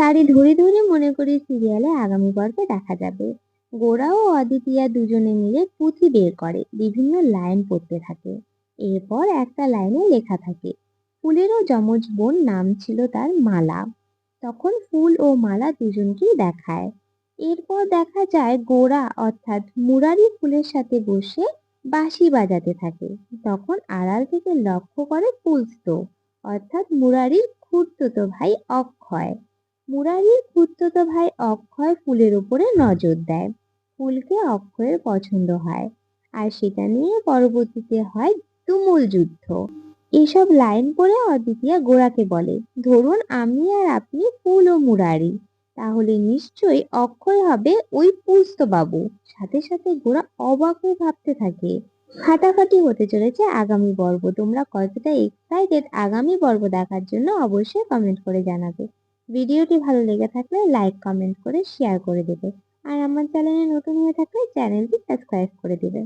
তারই ধরে ধরে মনে করি সিরিয়ালে আগামী পর্বে দেখা যাবে। গোরা ও অদিতিয়া দুজনে মিলে পুঁথি বের করে বিভিন্ন লাইন পড়তে থাকে। এরপর একটা লাইনে লেখা থাকে, ফুলেরও যমজ বোন, নাম ছিল তার মালা। তখন ফুল ও মালা দুজনকেই দেখায়। এরপর দেখা যায় গোরা অর্থাৎ মুরারি ফুলের সাথে বসে বাঁশি বাজাতে থাকে। তখন আড়াল থেকে লক্ষ্য করে পুলস্ত অর্থাৎ মুরারির খুড়তুতো ভাই অক্ষয়। মুরারির খুড়তুতো ভাই অক্ষয় ফুলের উপরে নজর দেয়। ফুলকে অক্ষয়ের পছন্দ হয়, আর সেটা নিয়ে পরবর্তীতে হয় তুমুল যুদ্ধ। এইসব লাইন পড়ে অদ্বিতীয়া গোরাকে বলে, ধরুন আমি আর আপনি ফুল ও মুরারি, তাহলে নিশ্চয়ই অক্ষয় হবে ওই পুস্ত বাবু। সাথে সাথে গোরা অবাক হয়ে ভাবতে থাকে। ফাটাফাটি হতে চলেছে আগামী পর্ব। তোমরা কতটা এক্সাইটেড আগামী পর্ব দেখার জন্য অবশ্যই কমেন্ট করে জানাবে। ভিডিওটি ভালো লেগে থাকলে লাইক কমেন্ট করে শেয়ার করে দেবে, আর আমার চ্যানেলে নতুন হয়ে থাকলে চ্যানেলটি সাবস্ক্রাইব করে দেবে।